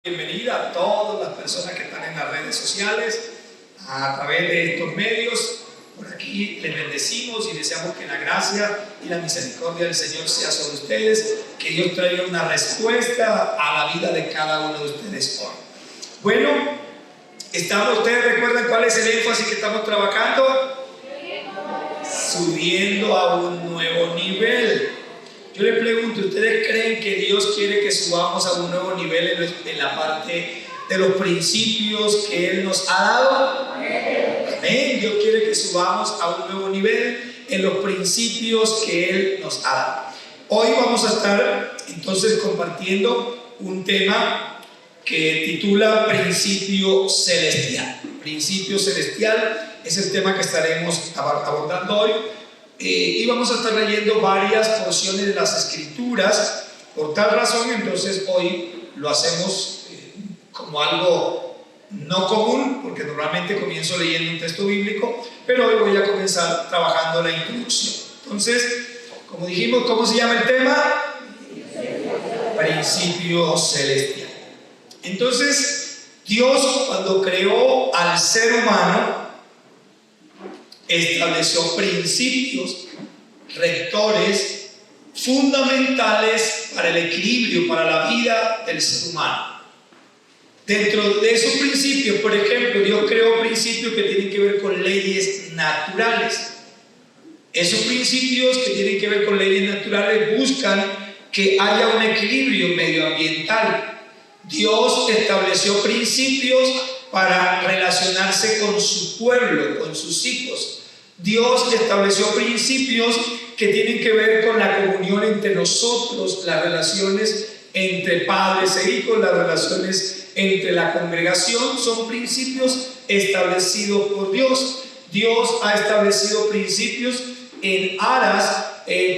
Bienvenida a todas las personas que están en las redes sociales, a través de estos medios. Por aquí les bendecimos y deseamos que la gracia y la misericordia del Señor sea sobre ustedes, que Dios traiga una respuesta a la vida de cada uno de ustedes hoy. Bueno, ustedes recuerdan cuál es el énfasis que estamos trabajando, subiendo a un nuevo nivel. Yo les pregunto, ¿ustedes creen que Dios quiere que subamos a un nuevo nivel en la parte de los principios que Él nos ha dado? Amén. Dios quiere que subamos a un nuevo nivel en los principios que Él nos ha dado. Hoy vamos a estar entonces compartiendo un tema que titula Principio Celestial. Principio Celestial es el tema que estaremos abordando hoy. Y vamos a estar leyendo varias porciones de las Escrituras. Por tal razón, entonces hoy lo hacemos como algo no común, porque normalmente comienzo leyendo un texto bíblico, pero hoy voy a comenzar trabajando la introducción. Entonces, como dijimos, ¿cómo se llama el tema? Principio Celestial. Entonces, Dios, cuando creó al ser humano, estableció principios rectores fundamentales para el equilibrio, para la vida del ser humano. Dentro de esos principios, por ejemplo, Dios creó principios que tienen que ver con leyes naturales. Esos principios que tienen que ver con leyes naturales buscan que haya un equilibrio medioambiental. Dios estableció principios para relacionarse con su pueblo, con sus hijos. Dios estableció principios que tienen que ver con la comunión entre nosotros, las relaciones entre padres e hijos, las relaciones entre la congregación, son principios establecidos por Dios. Dios ha establecido principios en aras,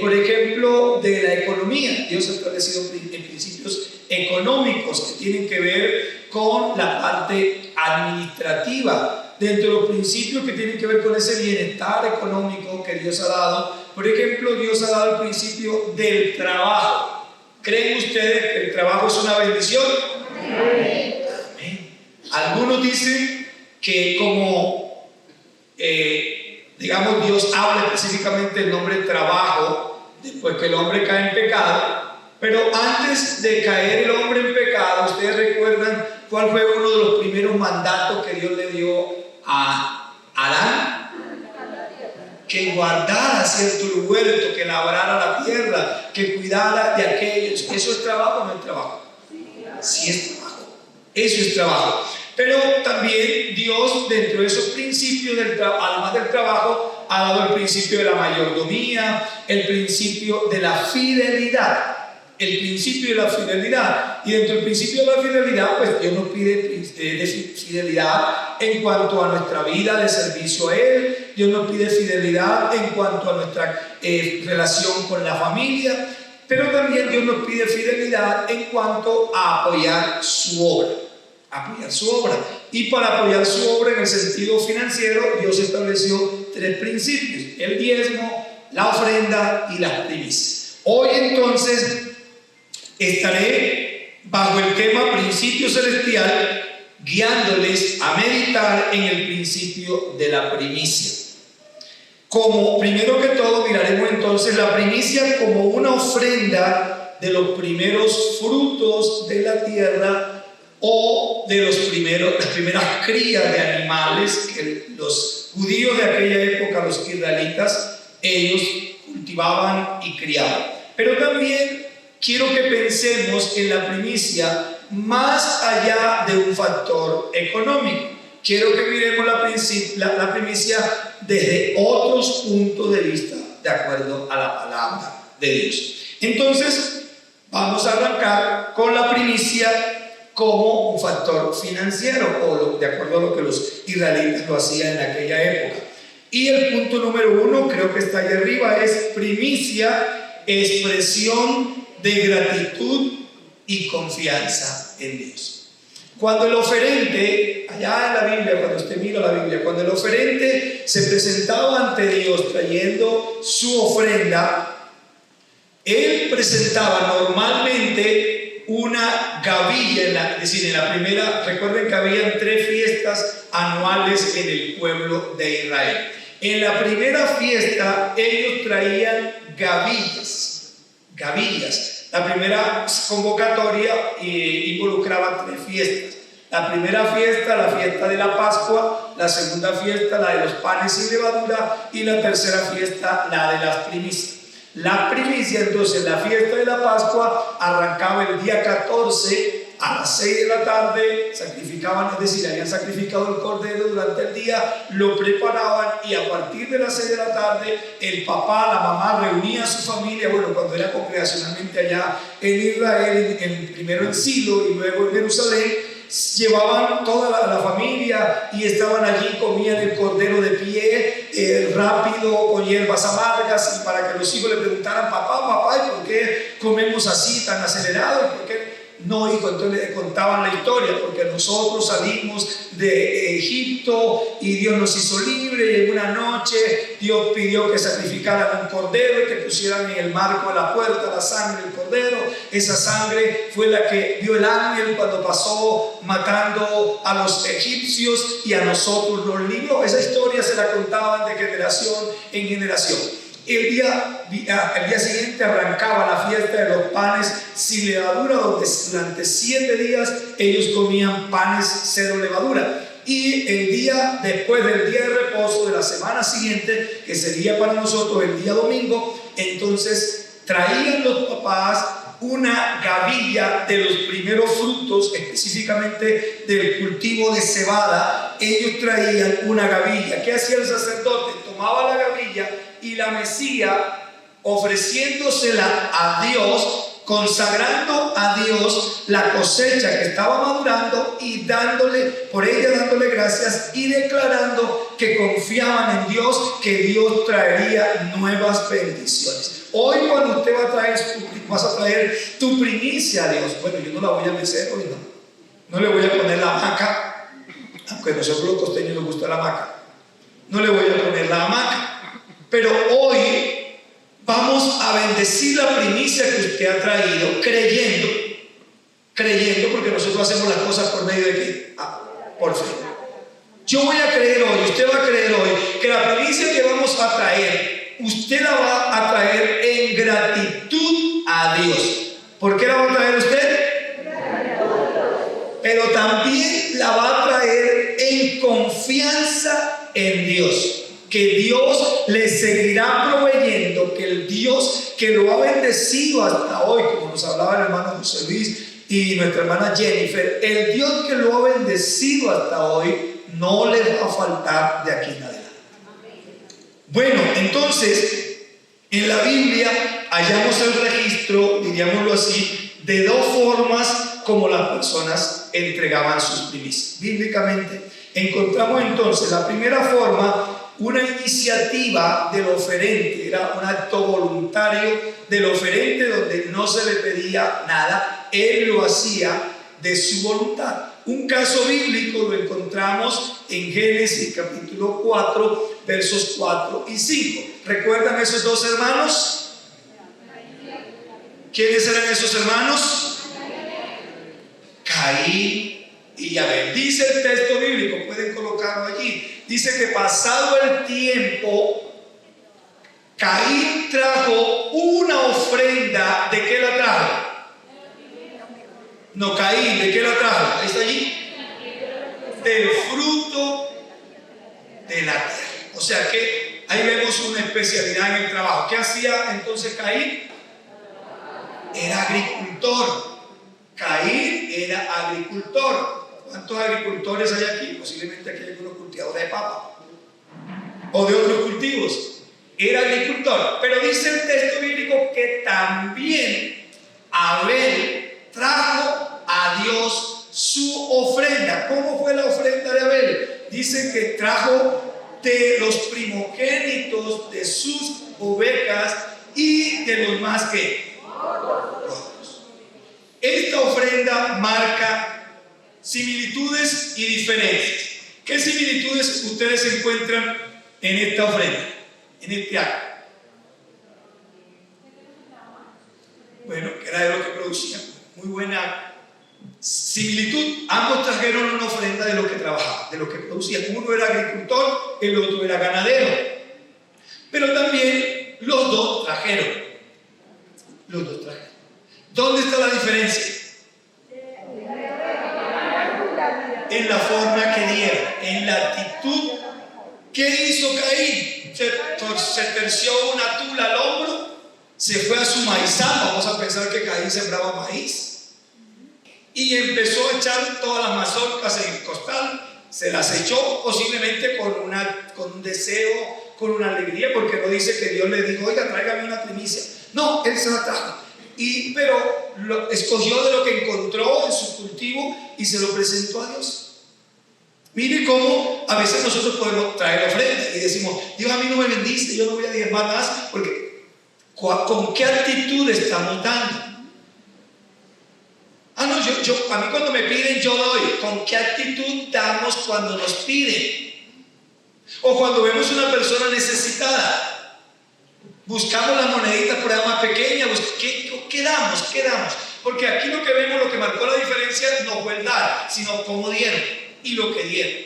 por ejemplo, de la economía. Dios ha establecido principios económicos que tienen que ver con la parte administrativa. Dentro de los principios que tienen que ver con ese bienestar económico que Dios ha dado, por ejemplo, Dios ha dado el principio del trabajo. ¿Creen ustedes que el trabajo es una bendición? Amén. Algunos dicen que como, digamos, Dios habla específicamente del nombre trabajo después que el hombre cae en pecado, pero antes de caer el hombre en pecado, ¿ustedes recuerdan cuál fue uno de los primeros mandatos que Dios le dio a Adán? Que guardara cierto huerto, que labrara la tierra, que cuidara de aquellos. ¿Eso es trabajo o no es trabajo? Sí es trabajo, eso es trabajo. Pero también Dios, dentro de esos principios además del trabajo, ha dado el principio de la mayordomía, el principio de la fidelidad. El principio de la fidelidad, y dentro del principio de la fidelidad, pues Dios nos pide fidelidad en cuanto a nuestra vida de servicio a Él. Dios nos pide fidelidad en cuanto a nuestra relación con la familia, pero también Dios nos pide fidelidad en cuanto a apoyar su obra. Y para apoyar su obra en el sentido financiero, Dios estableció 3 principios: el diezmo, la ofrenda y las primicias. Hoy entonces estaré bajo el tema Principio Celestial, guiándoles a meditar en el principio de la primicia. Como primero que todo miraremos entonces la primicia como una ofrenda de los primeros frutos de la tierra, o de las primeras crías de animales que los judíos de aquella época, los israelitas, ellos cultivaban y criaban. Pero también quiero que pensemos en la primicia más allá de un factor económico. Quiero que miremos la primicia desde otros puntos de vista, de acuerdo a la palabra de Dios. Entonces, vamos a arrancar con la primicia como un factor financiero, o de acuerdo a lo que los israelitas lo hacían en aquella época. Y el punto número 1, creo que está ahí arriba, es primicia, expresión de gratitud y confianza en Dios. Cuando el oferente, allá en la Biblia, cuando usted mira la Biblia, cuando el oferente se presentaba ante Dios trayendo su ofrenda, él presentaba normalmente una gavilla, es decir, en la primera, recuerden que habían 3 fiestas anuales en el pueblo de Israel. En la primera fiesta ellos traían gavillas. La primera convocatoria involucraba 3 fiestas. La primera fiesta, la fiesta de la Pascua; la segunda fiesta, la de los panes sin levadura; y la tercera fiesta, la de las primicias. La primicia, entonces, la fiesta de la Pascua arrancaba el día 14 a las 6 de la tarde, sacrificaban, es decir, habían sacrificado el cordero durante el día, lo preparaban, y a partir de las 6 de la tarde el papá, la mamá reunía a su familia, bueno, cuando era congregacionalmente allá en Israel, primero en Silo y luego en Jerusalén, llevaban toda la familia y estaban allí, comían el cordero de pie, rápido, con hierbas amargas, y para que los hijos le preguntaran: papá, ¿y por qué comemos así tan acelerado? ¿Y por qué? No, hijo, entonces le contaban la historia: porque nosotros salimos de Egipto y Dios nos hizo libre, y en una noche Dios pidió que sacrificaran un cordero y que pusieran en el marco de la puerta la sangre del cordero. Esa sangre fue la que vio el ángel cuando pasó matando a los egipcios, y a nosotros nos libró. Esa historia se la contaban de generación en generación. El día siguiente arrancaba la fiesta de los panes sin levadura, donde durante 7 días ellos comían panes cero levadura. Y el día después del día de reposo de la semana siguiente, que sería para nosotros el día domingo, entonces traían los papás una gavilla de los primeros frutos, específicamente del cultivo de cebada. Ellos traían una gavilla. ¿Qué hacía el sacerdote? Tomaba la gavilla y la mecía, ofreciéndosela a Dios, consagrando a Dios la cosecha que estaba madurando, y dándole gracias y declarando que confiaban en Dios, que Dios traería nuevas bendiciones. Hoy, cuando usted vas a traer tu primicia a Dios, bueno, yo no la voy a mecer hoy, no le voy a poner la hamaca, aunque a nosotros los costeños nos gusta la hamaca, no le voy a poner la hamaca. Pero hoy vamos a bendecir la primicia que usted ha traído, creyendo, porque nosotros hacemos las cosas por medio de qué? Por fe. Yo voy a creer hoy, usted va a creer hoy, que la primicia que vamos a traer, usted la va a traer en gratitud a Dios. ¿Por qué la va a traer usted? Pero también la va a traer en confianza en Dios, que Dios le seguirá proveyendo, que el Dios que lo ha bendecido hasta hoy, como nos hablaba el hermano José Luis y nuestra hermana Jennifer, el Dios que lo ha bendecido hasta hoy no le va a faltar de aquí en adelante. Bueno, entonces en la Biblia hallamos el registro, diríamoslo así, de 2 formas como las personas entregaban sus primicias. Bíblicamente encontramos entonces la primera forma, una iniciativa del oferente, era un acto voluntario del oferente donde no se le pedía nada, él lo hacía de su voluntad. Un caso bíblico lo encontramos en Génesis capítulo 4, versos 4 y 5. ¿Recuerdan esos 2 hermanos? ¿Quiénes eran esos hermanos? Caín y Abel. Dice el texto bíblico, pueden colocarlo allí. Dice que pasado el tiempo, Caín trajo una ofrenda. ¿De qué la trajo? No, Caín, ¿de qué la trajo? ¿Está allí? Del fruto de la tierra. O sea que ahí vemos una especialidad en el trabajo. ¿Qué hacía entonces Caín? Era agricultor. Caín era agricultor. ¿Cuántos agricultores hay aquí? Posiblemente aquí hay algunos cultivadores de papa o de otros cultivos. Era agricultor. Pero dice el texto bíblico que también Abel trajo a Dios su ofrenda. ¿Cómo fue la ofrenda de Abel? Dice que trajo de los primogénitos de sus ovejas y de los más que gordos. Esta ofrenda marca similitudes y diferencias. ¿Qué similitudes ustedes encuentran en esta ofrenda, en este acto? Bueno, que era de lo que producían. muy buena similitud. Ambos trajeron una ofrenda de lo que trabajaban, de lo que producían. Uno era agricultor, el otro era ganadero. Pero también los dos trajeron. ¿Dónde está la diferencia? En la forma que dieron, en la actitud. ¿Qué hizo Caín? Se terció una tula al hombro, se fue a su maizal. Vamos a pensar que Caín sembraba maíz y empezó a echar todas las mazorcas en el costal. Se las echó posiblemente con un deseo, con una alegría, porque no dice que Dios le dijo: oiga, tráigame una primicia. No, él se la trajo. Pero escogió de lo que encontró en su cultivo y se lo presentó a Dios. Mire cómo a veces nosotros podemos traer ofrenda y decimos: Dios a mí no me bendice, yo no voy a diezmar más, porque ¿con qué actitud estamos dando? A mí cuando me piden yo doy. ¿Con qué actitud damos cuando nos piden? O cuando vemos una persona necesitada, buscamos las moneditas por ahí más pequeñas. ¿Qué damos? Porque aquí lo que vemos, lo que marcó la diferencia no fue el dar, sino cómo dieron y lo que dieron.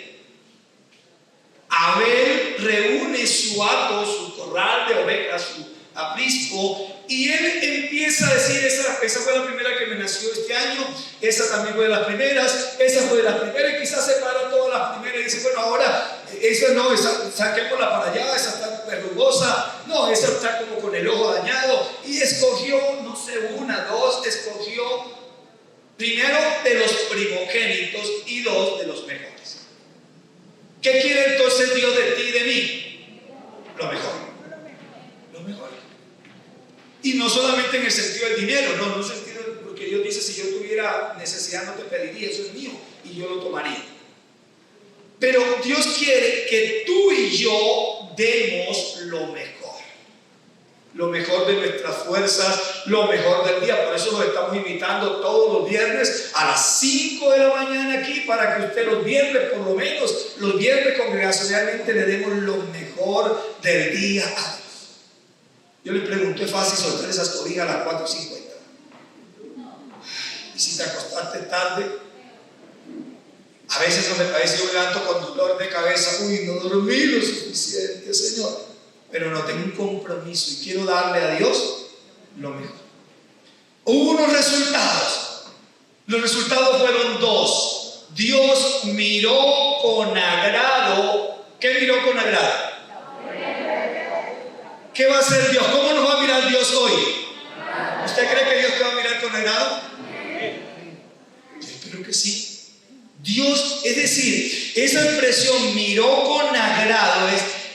Abel reúne su hato, su corral de ovejas, su aprisco, y él empieza a decir: esa fue la primera que me nació este año, esa también fue de las primeras, esa fue de las primeras, y quizás separa todas las primeras y dice: bueno, ahora esa no, saquémosla para allá, esa está verrugosa, no, esa está como con el ojo dañado, y escogió, no sé, una, dos, escogió primero de los primogénitos y dos de los mejores. ¿Qué quiere entonces Dios de ti y de mí? Lo mejor. Y no solamente en el sentido del dinero, no en el sentido, porque Dios dice: si yo tuviera necesidad no te pediría, eso es mío y yo lo tomaría. Pero Dios quiere que tú y yo demos lo mejor de nuestras fuerzas, lo mejor del día. Por eso los estamos invitando todos los viernes a las 5 de la mañana aquí, para que usted los viernes, por lo menos los viernes congregacionalmente, le demos lo mejor del día a Dios. Yo le pregunto: ¿es fácil soltar esas cobijas a las 4:50? Y si te acostaste tarde, a veces yo me levanto con dolor de cabeza: uy, no dormí lo suficiente, Señor. Pero no tengo un compromiso y quiero darle a Dios lo mejor. Hubo unos resultados. Los resultados fueron dos. Dios miró con agrado. ¿Qué miró con agrado? ¿Qué va a hacer Dios? ¿Cómo nos va a mirar Dios hoy? ¿Usted cree que Dios te va a mirar con agrado? Yo espero que sí. Dios, es decir, esa expresión miró con agrado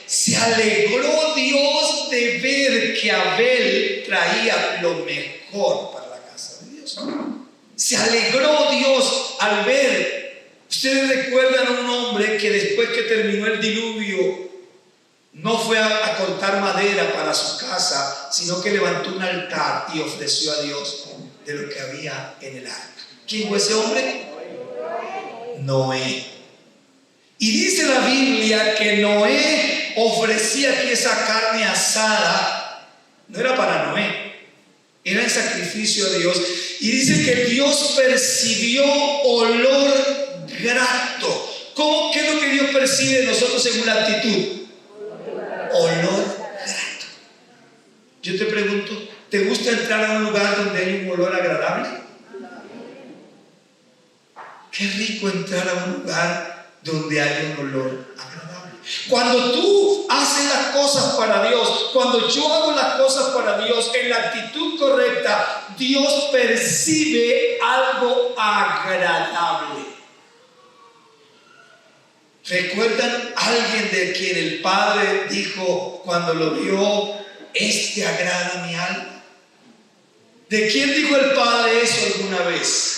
se alegró Dios de ver que Abel traía lo mejor para la casa de Dios. Se alegró Dios al ver. Ustedes recuerdan a un hombre que después que terminó el diluvio no fue a cortar madera para su casa, sino que levantó un altar y ofreció a Dios de lo que había en el arca. ¿Quién fue ese hombre? Noé. Y dice la Biblia que Noé ofrecía aquí esa carne asada. No era para Noé, era en sacrificio a Dios. Y dice que Dios percibió olor grato. ¿Qué es lo que Dios percibe de nosotros según la actitud? Olor grato. Yo te pregunto: ¿te gusta entrar a un lugar donde hay un olor agradable? Qué rico entrar a un lugar donde hay un olor agradable. Cuando tú haces las cosas para Dios, cuando yo hago las cosas para Dios en la actitud correcta, Dios percibe algo agradable. ¿Recuerdan a alguien de quien el Padre dijo cuando lo vio: este agrada mi alma? ¿De quién dijo el Padre eso alguna vez?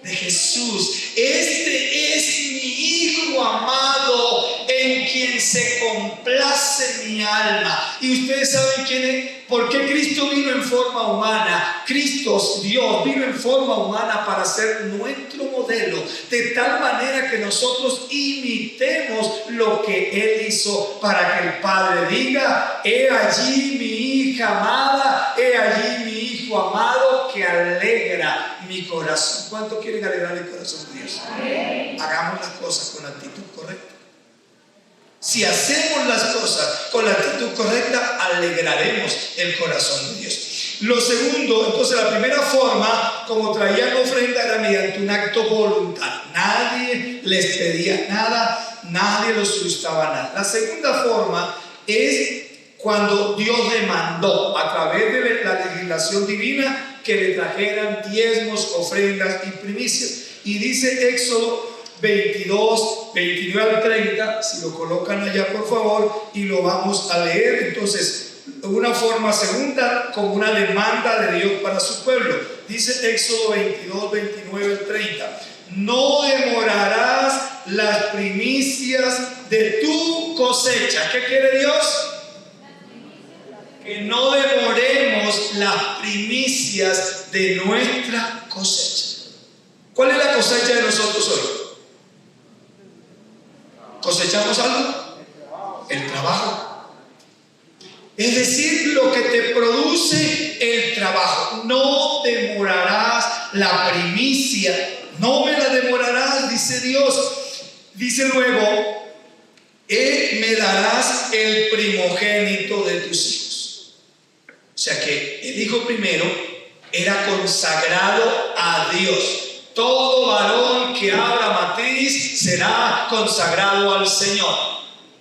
De Jesús. Este es mi Hijo amado, en quien se complace mi alma. Y ustedes saben quién es. ¿Por qué Cristo vino en forma humana? Cristo, Dios, vino en forma humana para ser nuestro modelo, de tal manera que nosotros imitemos lo que Él hizo, para que el Padre diga: he allí mi hija amada, he allí mi Hijo amado, que alegra mi corazón. ¿Cuánto quieren alegrar el corazón de Dios? Hagamos las cosas con la actitud correcta. Si hacemos las cosas con la actitud correcta, alegraremos el corazón de Dios. Lo segundo, entonces la primera forma, como traían ofrenda, era mediante un acto voluntario. Nadie les pedía nada, nadie los solicitaba nada. La segunda forma es cuando Dios demandó a través de la legislación divina que le trajeran diezmos, ofrendas y primicias. Y dice Éxodo 22, 29 al 30, si lo colocan allá por favor, y lo vamos a leer. Entonces, una forma segunda, como una demanda de Dios para su pueblo. Dice Éxodo 22, 29 al 30: no demorarás las primicias de tu cosecha. ¿Qué quiere Dios? Que no demoremos las primicias de nuestra cosecha. ¿Cuál es la cosecha de nosotros hoy? ¿Cosechamos algo? El trabajo. Es decir, lo que te produce el trabajo. No demorarás la primicia. No me la demorarás, dice Dios. Dice luego: me darás el primogénito de tus hijos. O sea que el hijo primero era consagrado a Dios. Todo varón que abra matriz será consagrado al Señor.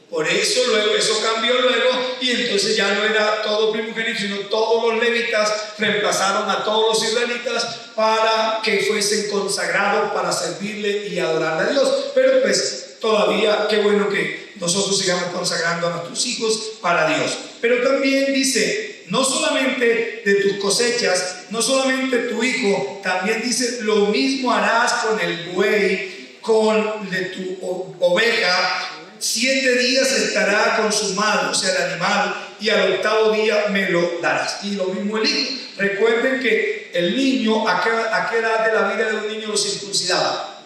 Por eso luego, eso cambió luego, y entonces ya no era todo primogénito, sino todos los levitas reemplazaron a todos los israelitas para que fuesen consagrados para servirle y adorarle a Dios. Pero pues todavía, qué bueno que nosotros sigamos consagrando a nuestros hijos para Dios. Pero también dice, no solamente de tus cosechas, no solamente tu hijo, también dice, lo mismo harás con el buey, con de tu oveja. 7 días estará consumado, o sea, el animal, y al octavo día me lo darás. Y lo mismo el hijo. Recuerden que el niño, ¿a qué edad de la vida de un niño lo circuncidaban?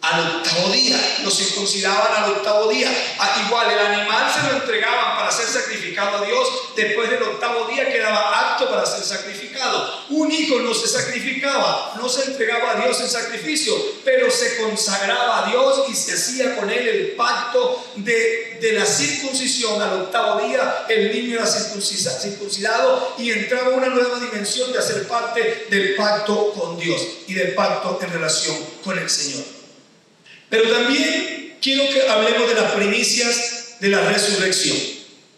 Al octavo día, lo circuncidaban al octavo día. Igual, el animal se lo entregaban para ser sacrificado a Dios. Después del octavo día quedaba apto para ser sacrificado. Un hijo no se sacrificaba, no se entregaba a Dios en sacrificio, pero se consagraba a Dios y se hacía con él el pacto de la circuncisión. Al octavo día el niño era circuncidado y entraba en una nueva dimensión de hacer parte del pacto con Dios y del pacto en relación con el Señor. Pero también quiero que hablemos de las primicias de la resurrección.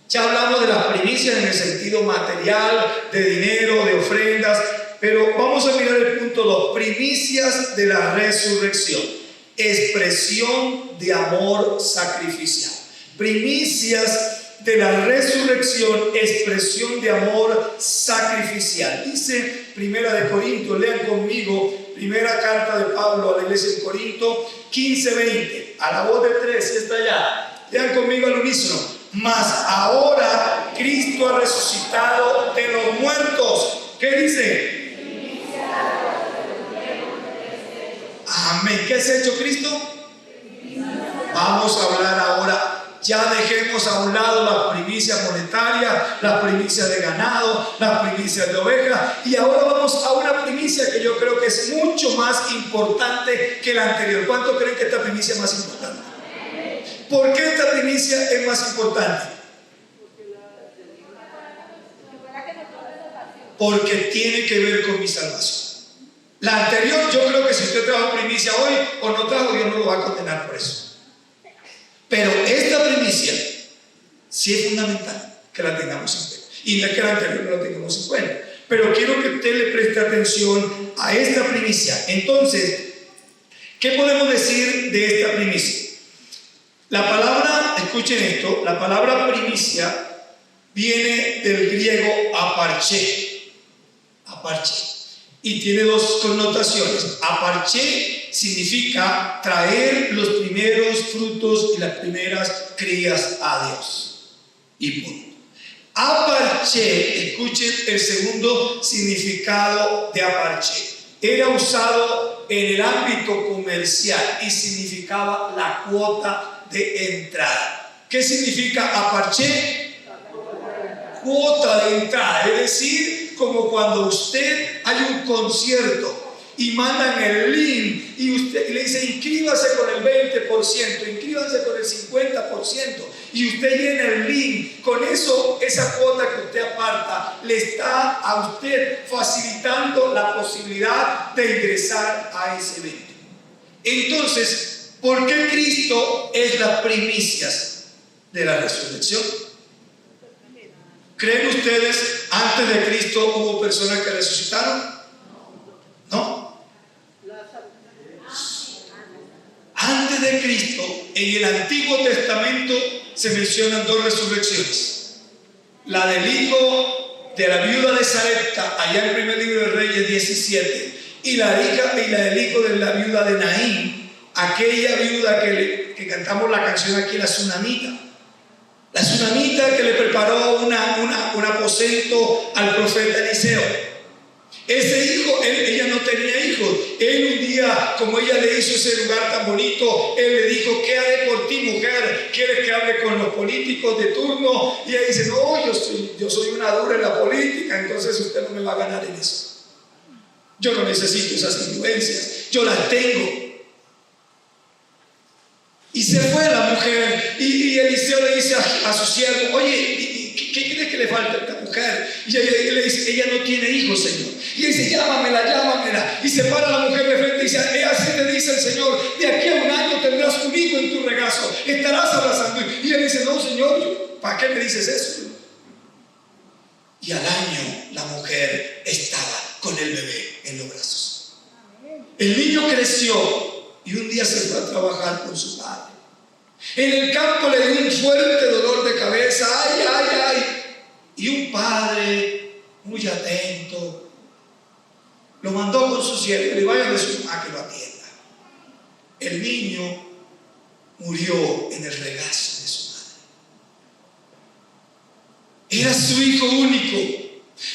Ya hablamos de las primicias en el sentido material, de dinero, de ofrendas, pero vamos a mirar el punto 2, primicias de la resurrección, expresión de amor sacrificial. Primicias de la resurrección, expresión de amor sacrificial. Dice Primera de Corintios, lean conmigo, primera carta de Pablo a la iglesia de Corinto, 15:20, a la voz de 3, si está allá, lean conmigo al unísono. Mas ahora Cristo ha resucitado de los muertos. ¿Qué dice? Amén. ¿Qué ha hecho Cristo? Vamos a hablar ahora. Ya dejemos a un lado las primicias monetarias, las primicias de ganado, las primicias de ovejas, y ahora vamos a una primicia que yo creo que es mucho más importante que la anterior. ¿Cuántos creen que esta primicia es más importante? ¿Por qué esta primicia es más importante? Porque tiene que ver con mi salvación. La anterior, yo creo que si usted trajo primicia hoy o no trajo, Dios no lo va a condenar por eso. Pero esta primicia sí es fundamental que la tengamos en cuenta. Y no es que la anterior no la tengamos en cuenta, pero quiero que usted le preste atención a esta primicia. Entonces, ¿qué podemos decir de esta primicia? La palabra, escuchen esto, la palabra primicia viene del griego aparché, y tiene dos connotaciones. Aparché significa traer los primeros frutos y las primeras crías a Dios. Y punto. Aparché, escuchen el segundo significado de aparché. Era usado en el ámbito comercial y significaba la cuota de entrada. ¿Qué significa aparché? Cuota de entrada, es decir, como cuando usted hay un concierto y mandan el link y usted le dice inscríbase con el 20%, inscríbase con el 50%, y usted llena el link. Con eso, esa cuota que usted aparta le está a usted facilitando la posibilidad de ingresar a ese evento. Entonces, ¿por qué Cristo es las primicias de la resurrección? ¿Creen ustedes antes de Cristo hubo personas que resucitaron? ¿No? Antes de Cristo, en el Antiguo Testamento se mencionan dos resurrecciones: la del hijo de la viuda de Sarepta, allá en el primer libro de Reyes 17, y la del hijo de la viuda de Naín, aquella viuda que cantamos la canción aquí, la Tsunamita. La Tsunamita que le preparó un aposento al profeta Eliseo. Ese hijo, ella no tenía hijos. Él un día, como ella le hizo ese lugar tan bonito, él le dijo: ¿qué haré por ti, mujer? ¿Quieres que hable con los políticos de turno? Y ella dice: no, yo soy una dura en la política, entonces usted no me va a ganar en eso. Yo no necesito esas influencias, yo las tengo. Y se fue la mujer, y Eliseo le dice a su siervo: oye, ¿qué crees que le falta a esta mujer? Y ella le dice: ella no tiene hijos, Señor. Y él dice: llámamela. Y se para la mujer de frente y dice: así te dice el Señor, de aquí a un año tendrás un hijo en tu regazo, estarás abrazando. Y él dice: no, Señor, ¿para qué me dices eso? Y al año la mujer estaba con el bebé en los brazos. El niño creció y un día se fue a trabajar con su padre. En el campo le dio un fuerte dolor de cabeza, ay. Y un padre muy atento lo mandó con su siervo: y le vaya de su mamá que lo atienda. El niño murió en el regazo de su madre. Era su hijo único.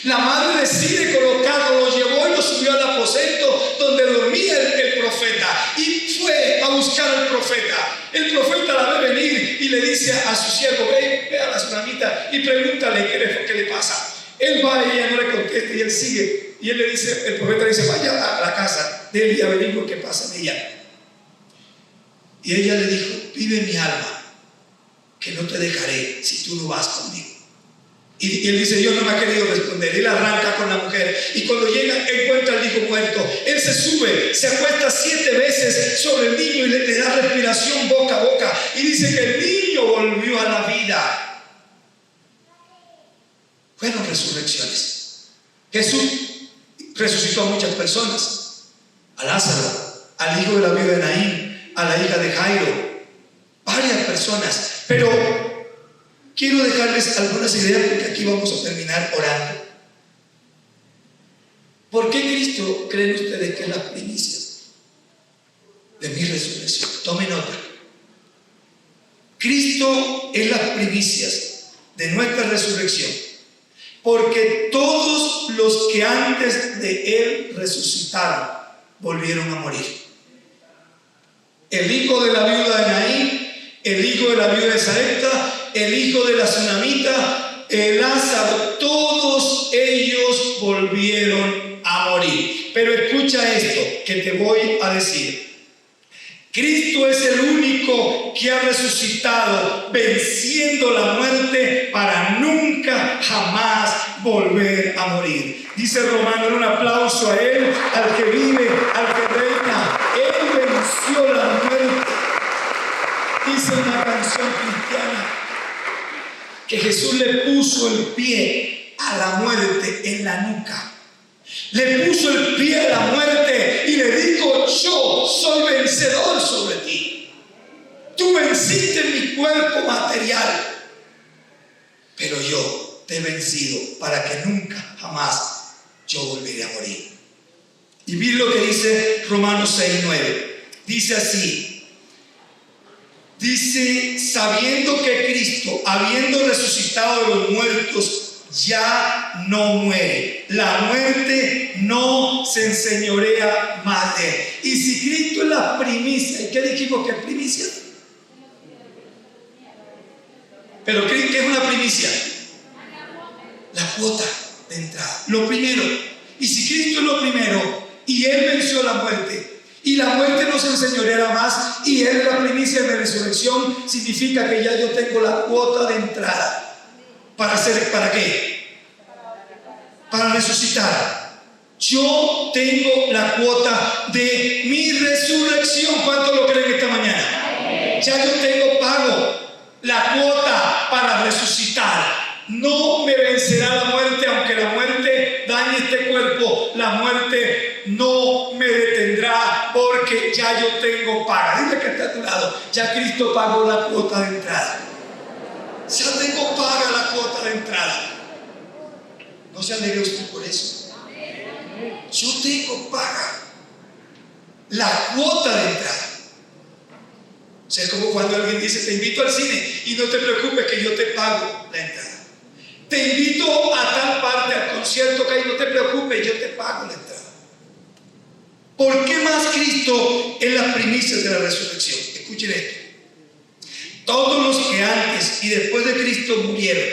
La madre decide colocarlo, lo llevó y lo subió al aposento donde dormía el profeta, y fue a buscar al profeta. El profeta la ve venir y le dice a su siervo: ve a la tsunamita y pregúntale qué le pasa. Él va y ella no le contesta, y él sigue. Y el profeta le dice: vaya a la casa de él y averigüe qué pasa en ella. Y ella le dijo: vive mi alma, que no te dejaré si tú no vas conmigo. Y él dice: Dios no me ha querido responder. Él arranca con la mujer, y cuando llega encuentra al hijo muerto. Él se sube, se acuesta 7 veces sobre el niño y le da respiración boca a boca, y dice que el niño volvió a la vida. Fueron resurrecciones. Jesús resucitó a muchas personas: a Lázaro, al hijo de la viuda de Naín, a la hija de Jairo, varias personas. Pero quiero dejarles algunas ideas, porque aquí vamos a terminar orando. ¿Por qué Cristo creen ustedes que es las primicias de mi resurrección? Tome nota. Cristo es las primicias de nuestra resurrección, porque todos los que antes de Él resucitaron volvieron a morir. El hijo de la viuda de Naín, el hijo de la viuda de Sarepta, el hijo de la tsunamita, Lázaro, todos ellos volvieron a morir. Pero escucha esto que te voy a decir: Cristo es el único que ha resucitado, venciendo la muerte para nunca jamás volver a morir. Dice Romano: un aplauso a Él, al que vive, al que reina. Él venció la muerte. Dice una canción cristiana que Jesús le puso el pie a la muerte en la nuca. Le puso el pie a la muerte y le dijo: yo soy vencedor sobre ti. Tú venciste mi cuerpo material, pero yo te he vencido para que nunca jamás yo volveré a morir. Y vi lo que dice Romanos 6:9. Dice así: dice, sabiendo que Cristo, habiendo resucitado de los muertos, ya no muere. La muerte no se enseñorea más de él. Y si Cristo es la primicia, ¿y qué dijimos que es primicia? ¿Pero qué es una primicia? La cuota. de entrada. Lo primero. Y si Cristo es lo primero, y Él venció la muerte, y la muerte no se enseñoreará más, y Él es la primicia de la resurrección, significa que ya yo tengo la cuota de entrada. ¿Para qué? Para resucitar. Yo tengo la cuota de mi resurrección. ¿Cuántos lo creen esta mañana? Ya yo tengo pago la cuota para resucitar. No me vencerá la muerte, aunque la muerte dañe este cuerpo. La muerte no me detendrá, porque ya yo tengo paga. Dile que está a tu lado: ya Cristo pagó la cuota de entrada. Ya tengo paga la cuota de entrada. No se alegre usted por eso. Yo tengo paga la cuota de entrada. O sea, es como cuando alguien dice: te invito al cine y no te preocupes que yo te pago la entrada. Te invito a tal parte, al concierto que hay, no te preocupes, yo te pago la entrada. ¿Por qué más Cristo es la primicia de la resurrección? Escuchen esto. Todos los que antes y después de Cristo murieron,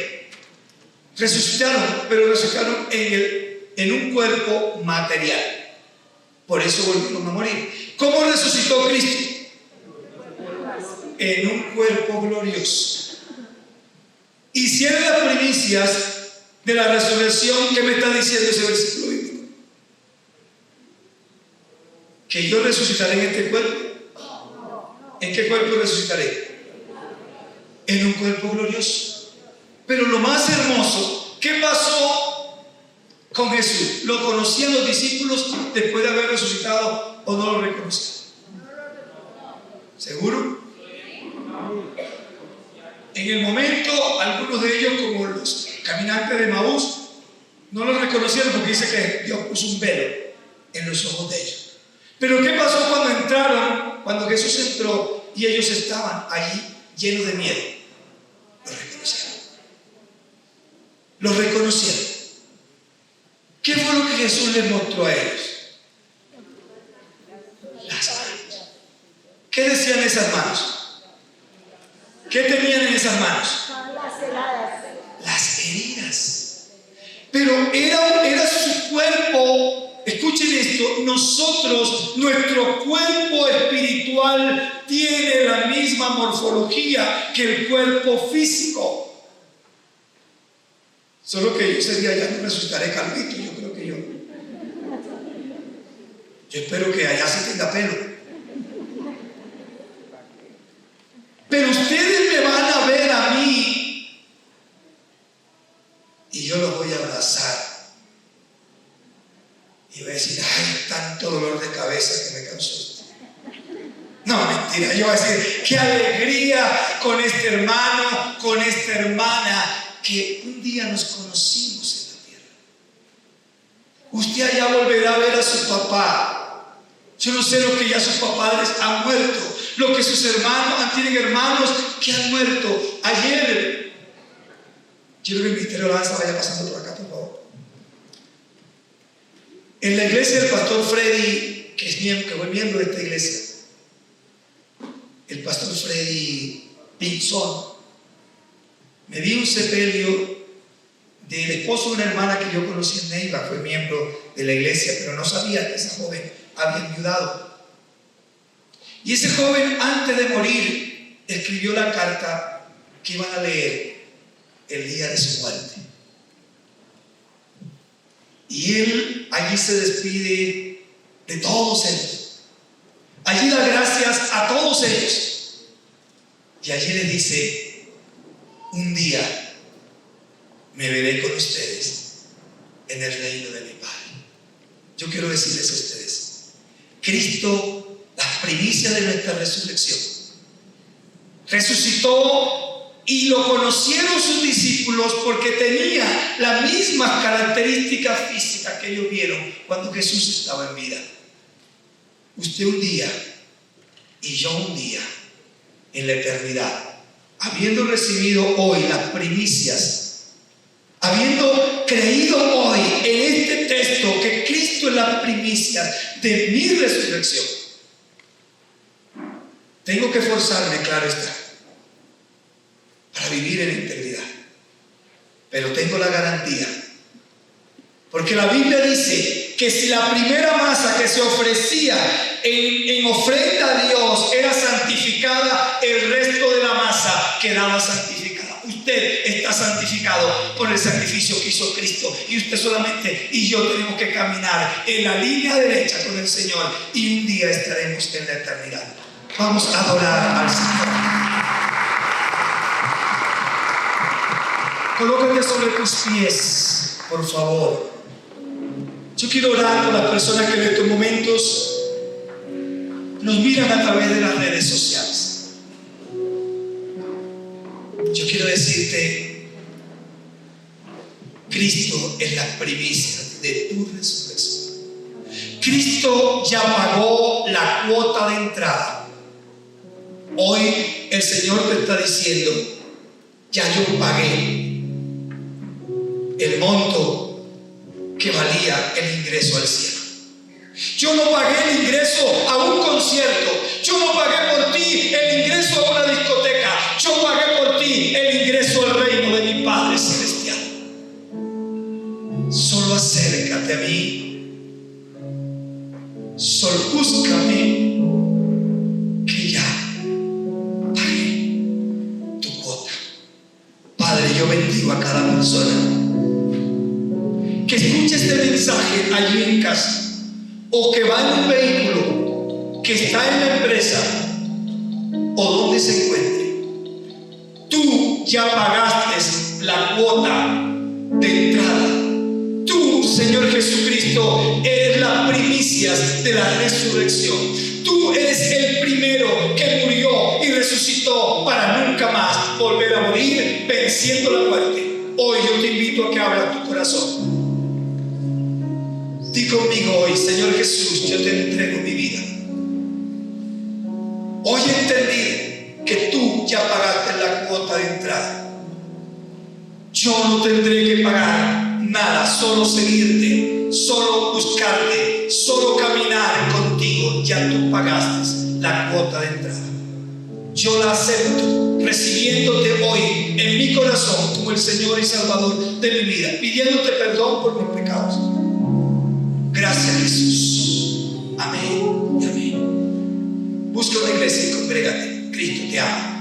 resucitaron, pero resucitaron en un cuerpo material. Por eso volvieron a morir. ¿Cómo resucitó Cristo? En un cuerpo glorioso. Y si eres las primicias de la resurrección, ¿qué me está diciendo ese versículo bíblico? ¿Que yo resucitaré en este cuerpo? ¿En qué cuerpo resucitaré? En un cuerpo glorioso. Pero lo más hermoso, ¿qué pasó con Jesús? ¿Lo conocían los discípulos después de haber resucitado o no lo reconocían? ¿Seguro? En el momento, algunos de ellos, como los caminantes de Maús, no lo reconocieron porque dice que Dios puso un velo en los ojos de ellos. Pero ¿qué pasó cuando entraron, cuando Jesús entró y ellos estaban allí llenos de miedo? Lo reconocieron. Lo reconocieron. ¿Qué fue lo que Jesús les mostró a ellos? Las manos. ¿Qué decían esas manos? ¿Qué tenían en esas manos? Las heridas. Pero era su cuerpo. Escuchen esto: nosotros, nuestro cuerpo espiritual tiene la misma morfología que el cuerpo físico. Solo que yo sería, ya no resucitaré calvito. Yo creo que yo espero que allá se tenga pelo. Pero ustedes me van a ver a mí y yo los voy a abrazar y voy a decir: ay, tanto dolor de cabeza que me causó usted. No, mentira. Yo voy a decir: qué alegría con este hermano, con esta hermana que un día nos conocimos en la tierra. Usted allá volverá a ver a su papá. Yo no sé lo que ya sus padres han muerto, lo que sus hermanos tienen hermanos que han muerto. Ayer, quiero que el ministerio de la danza vaya pasando por acá, por favor. En la iglesia del pastor Freddy, que fue miembro de esta iglesia, el pastor Freddy Pinzón, me dio un sepelio del esposo de una hermana que yo conocí en Neiva. Fue miembro de la iglesia, pero no sabía que esa joven había enviudado. Y ese joven, antes de morir, escribió la carta que iban a leer el día de su muerte. Y él allí se despide de todos ellos. Allí da gracias a todos ellos. Y allí les dice: un día me veré con ustedes en el reino de mi Padre. Yo quiero decirles a ustedes: Cristo, las primicias de nuestra resurrección, resucitó, y lo conocieron sus discípulos porque tenía las mismas características físicas que ellos vieron cuando Jesús estaba en vida. Usted un día y yo un día en la eternidad, habiendo recibido hoy las primicias, habiendo creído hoy en este texto que Cristo es la primicia de mi resurrección, tengo que esforzarme, claro está, para vivir en la eternidad. Pero tengo la garantía Porque la Biblia dice que si la primera masa que se ofrecía en ofrenda a Dios era santificada, el resto de la masa quedaba santificada. Usted está santificado por el sacrificio que hizo Cristo, y usted solamente y yo tenemos que caminar en la línea derecha con el Señor, y un día estaremos en la eternidad. Vamos a adorar al Señor. Colócate sobre tus pies, por favor. Yo quiero orar por las personas que en estos momentos nos miran a través de las redes sociales. Yo quiero decirte, Cristo es la primicia de tu resurrección. Cristo ya pagó la cuota de entrada. Hoy el Señor te está diciendo, ya yo pagué el monto que valía el ingreso al cielo. Yo no pagué el ingreso a un concierto. Yo no pagué por ti el ingreso a una discoteca. Yo pagué por ti el ingreso al reino de mi Padre Celestial. Solo acércate a mí. Solo búscame, que ya pagué tu cuota. Padre, yo bendigo a cada persona que escuche este mensaje allí en casa, o que va en un vehículo, que está en la empresa, o donde se encuentre. Tú ya pagaste la cuota de entrada. Tú, Señor Jesucristo, eres las primicias de la resurrección. Tú eres el primero que murió y resucitó para nunca más volver a morir, venciendo la muerte. Hoy yo te invito a que abras tu corazón. Di conmigo hoy: Señor Jesús, yo te entrego mi vida. Hoy entendí que tú ya pagaste la cuota de entrada. Yo no tendré que pagar nada, solo seguirte, solo buscarte, solo caminar contigo. Ya tú pagaste la cuota de entrada. Yo la acepto, recibiéndote hoy en mi corazón como el Señor y Salvador de mi vida, pidiéndote perdón por mis pecados. Gracias, Jesús. Amén y amén. Busca una iglesia y congrégate. Cristo te ama.